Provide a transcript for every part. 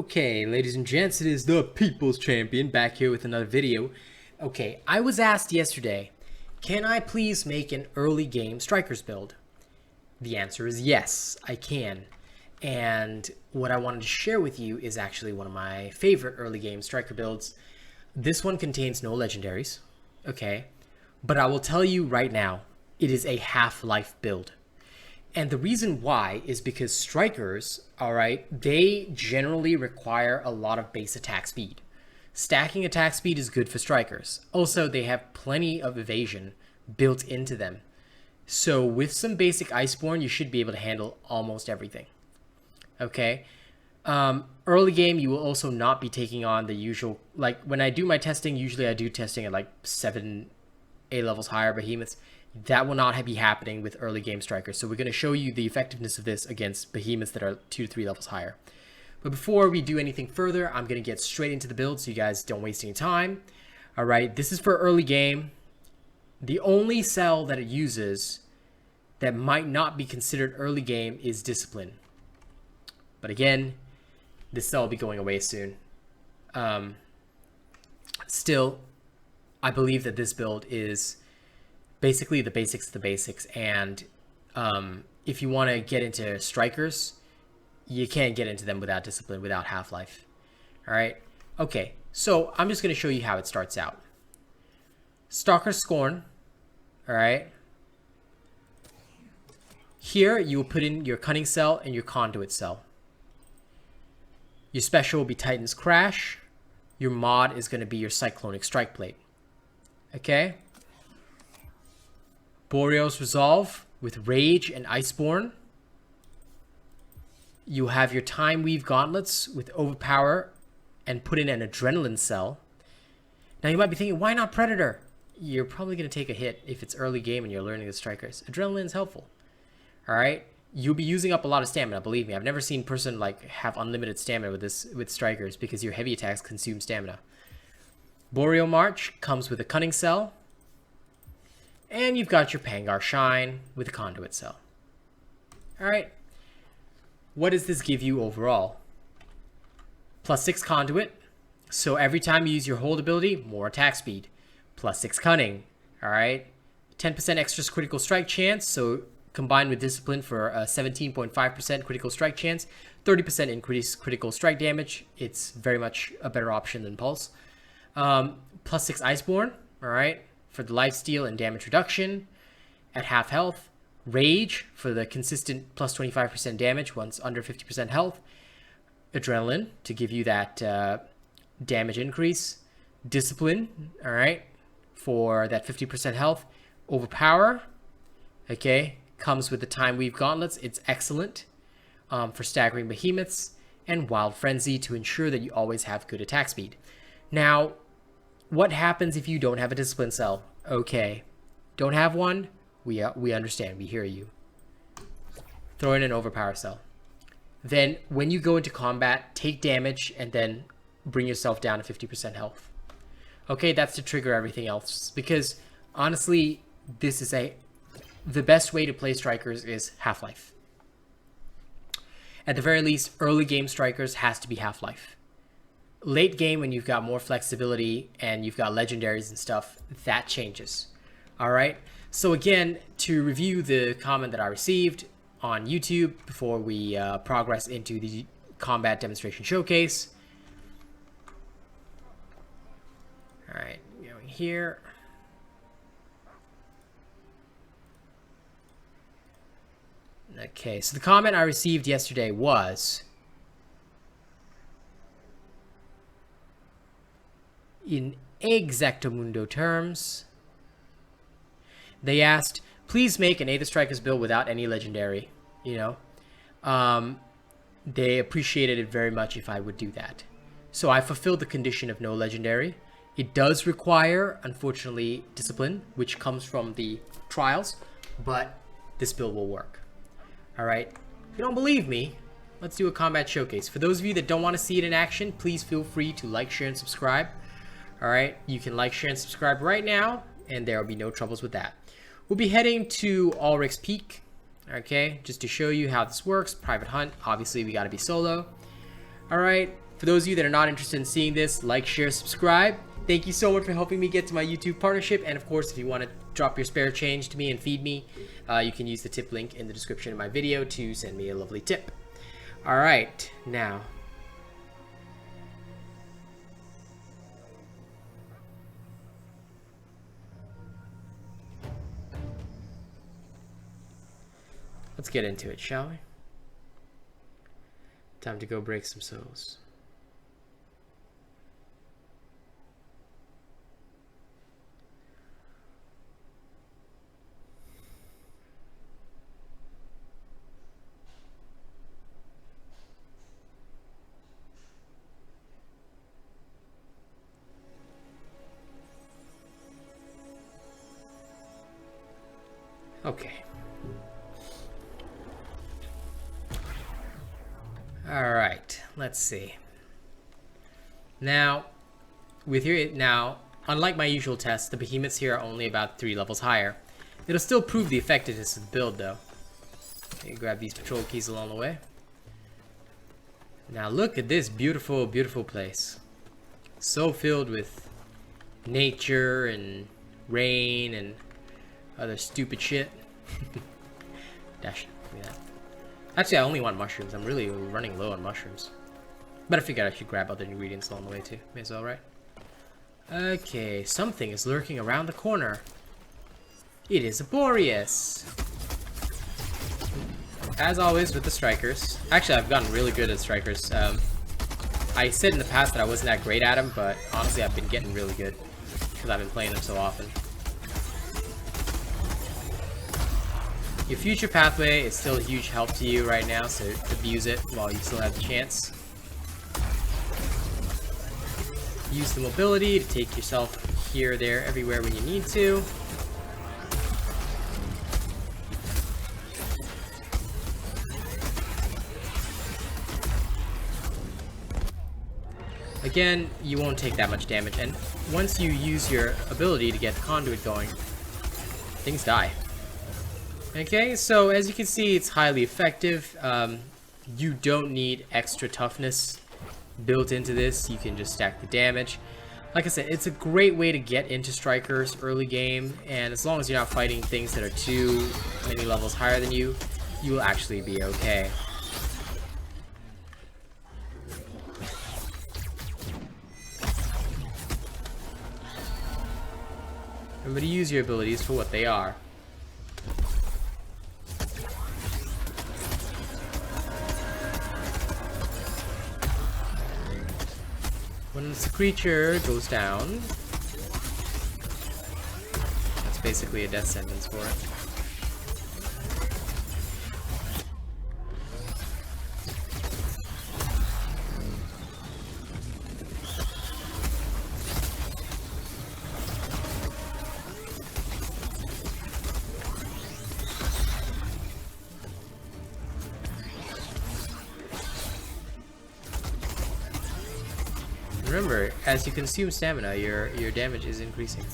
Okay, ladies and gents, it is the People's Champion back here with another video. Okay, I was asked yesterday, can I please make an early game Strikers build? The answer is yes, I can. And what I wanted to share with you is actually one of my favorite early game Striker builds. This one contains no legendaries, okay? But I will tell you right now, it is a half-life build. And the reason why is because Strikers, alright, they generally require a lot of base attack speed. Stacking attack speed is good for Strikers. Also, they have plenty of evasion built into them. So with some basic Iceborne, you should be able to handle almost everything. Okay? Early game, you will also not be taking on the usual, like when I do my testing, usually I do testing at like 7 A levels higher behemoths. That will not be happening with early game Strikers. So we're going to show you the effectiveness of this against behemoths that are 2 to 3 levels higher. But before we do anything further, I'm going to get straight into the build so you guys don't waste any time. All right, this is for early game. The only cell that it uses that might not be considered early game is Discipline. But again, this cell will be going away soon. Still, I believe that this build is basically the basics of the basics, and if you want to get into Strikers, you can't get into them without Discipline, without Half-Life. All right, okay, so I'm just going to show you how it starts out. Stalker Scorn, all right. Here you will put in your Cunning cell and your Conduit cell. Your special will be Titan's Crash. Your mod is going to be your Cyclonic Strike Plate. Okay. Boreal's Resolve with Rage and Iceborne. You have your Time Weave Gauntlets with Overpower and put in an Adrenaline cell. Now you might be thinking, why not Predator? You're probably going to take a hit if it's early game and you're learning the Strikers. Adrenaline is helpful. Alright? You'll be using up a lot of stamina, believe me. I've never seen a person like have unlimited stamina with Strikers because your heavy attacks consume stamina. Boreal March comes with a Cunning cell. And you've got your Pangar Shine with a Conduit cell. Alright. What does this give you overall? +6 Conduit. So every time you use your hold ability, more attack speed. +6 Cunning. Alright. 10% extra critical strike chance. So combined with Discipline for a 17.5% critical strike chance. 30% increased critical strike damage. It's very much a better option than Pulse. +6 Iceborne. Alright. For the lifesteal and damage reduction at half health. Rage for the consistent +25% damage once under 50% health. Adrenaline to give you that damage increase. Discipline, all right, for that 50% health. Overpower, okay, comes with the Time Weave Gauntlets. It's excellent for staggering behemoths. And Wild Frenzy to ensure that you always have good attack speed. Now, what happens if you don't have a Discipline cell? Okay, don't have one? We understand. We hear you. Throw in an Overpower cell. Then, when you go into combat, take damage and then bring yourself down to 50% health. Okay, that's to trigger everything else. Because, honestly, this is the best way to play Strikers is Half-Life. At the very least, early game Strikers has to be Half-Life. Late game, when you've got more flexibility and you've got legendaries and stuff, that changes. All right. So again, to review the comment that I received on YouTube before we progress into the combat demonstration showcase. All right, going here. Okay, so the comment I received yesterday was, in exactamundo terms, they asked, please make an Aether Strikers build without any legendary, you know. They appreciated it very much if I would do that. So I fulfilled the condition of no legendary. It does require, unfortunately, Discipline, which comes from the trials, but this build will work. All right. If you don't believe me, let's do a combat showcase. For those of you that don't want to see it in action, please feel free to like, share, and subscribe. All right. You can like, share, and subscribe right now, and there will be no troubles with that. We'll be heading to Ulrich's Peak, okay, just to show you how this works. Private hunt, obviously we got to be solo. All right, For those of you that are not interested in seeing this, like, share, subscribe. Thank you so much for helping me get to my YouTube partnership. And of course, if you want to drop your spare change to me and feed me, you can use the tip link in the description of my video to send me a lovely tip. All right, now. Let's get into it, shall we? Time to go break some souls. Okay. Alright, let's see. Now, unlike my usual test, the behemoths here are only about 3 levels higher. It'll still prove the effectiveness of the build, though. Okay, grab these patrol keys along the way. Now look at this beautiful, beautiful place. So filled with nature and rain and other stupid shit. Dash, give me that. Actually, I only want mushrooms. I'm really running low on mushrooms. But I figured I should grab other ingredients along the way too. May as well, right? Okay, something is lurking around the corner. It is a Boreas. As always with the Strikers. Actually, I've gotten really good at Strikers. I said in the past that I wasn't that great at them, but honestly, I've been getting really good because I've been playing them so often. Your future pathway is still a huge help to you right now, so abuse it while you still have the chance. Use the mobility to take yourself here, there, everywhere when you need to. Again, you won't take that much damage, and once you use your ability to get the conduit going, things die. Okay, so as you can see, it's highly effective. You don't need extra toughness built into this. You can just stack the damage. Like I said, it's a great way to get into Strikers early game, and as long as you're not fighting things that are too many levels higher than you, you will actually be okay. Remember to use your abilities for what they are. Once the creature goes down, that's basically a death sentence for it. Remember, as you consume stamina, your damage is increasing.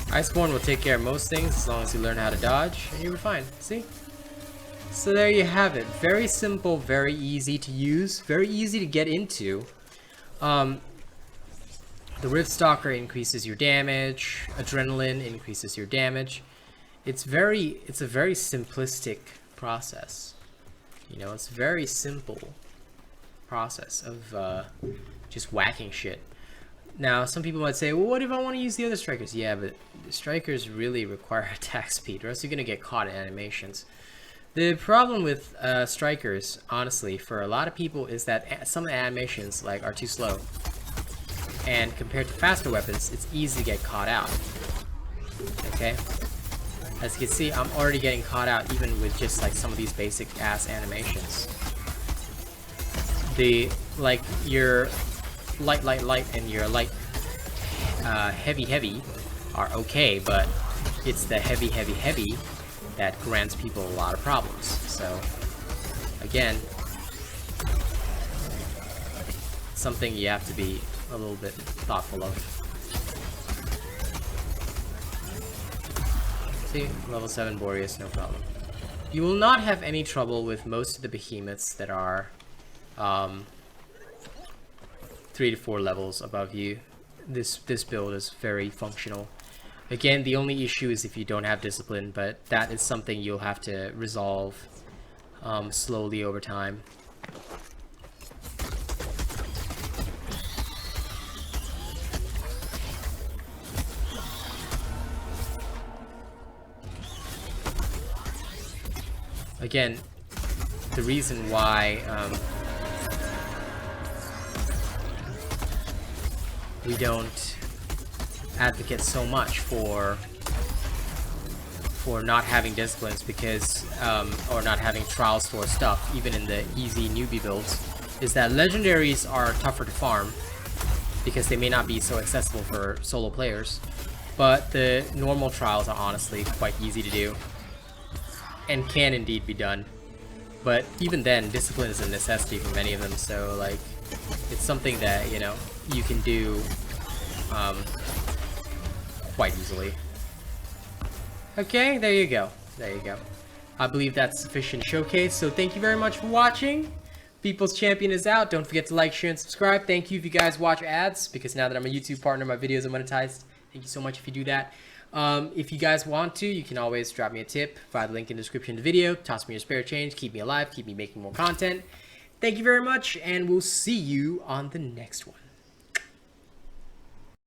Iceborne will take care of most things as long as you learn how to dodge, and you'll be fine. See? So there you have it. Very simple, very easy to use, very easy to get into. The Riftstalker increases your damage. Adrenaline increases your damage. It's a very simplistic process. You know, it's a very simple process of just whacking shit. Now, some people might say, well, what if I want to use the other Strikers? Yeah, but the Strikers really require attack speed, or else you're going to get caught in animations. The problem with Strikers, honestly, for a lot of people, is that some of the animations are too slow. And compared to faster weapons, it's easy to get caught out. Okay? As you can see, I'm already getting caught out even with just some of these basic ass animations. Your light and your light heavy are okay, but it's the heavy that grants people a lot of problems. So again, something you have to be a little bit thoughtful of. See, level 7 Boreas, no problem. You will not have any trouble with most of the behemoths that are 3 to 4 levels above you. This build is very functional. Again, the only issue is if you don't have discipline, but that is something you'll have to resolve slowly over time. Again, the reason why we don't advocate so much for not having disciplines because or not having trial store stuff even in the easy newbie builds is that legendaries are tougher to farm because they may not be so accessible for solo players, but the normal trials are honestly quite easy to do and can indeed be done. But even then, discipline is a necessity for many of them, so like it's something that, you know, you can do quite easily. Okay, there you go. There you go. I believe that's sufficient showcase, so thank you very much for watching. People's Champion is out. Don't forget to like, share, and subscribe. Thank you if you guys watch ads, because now that I'm a YouTube partner, my videos are monetized. Thank you so much if you do that. If you guys want to, you can always drop me a tip via the link in the description of the video. Toss me your spare change. Keep me alive. Keep me making more content. Thank you very much, and we'll see you on the next one.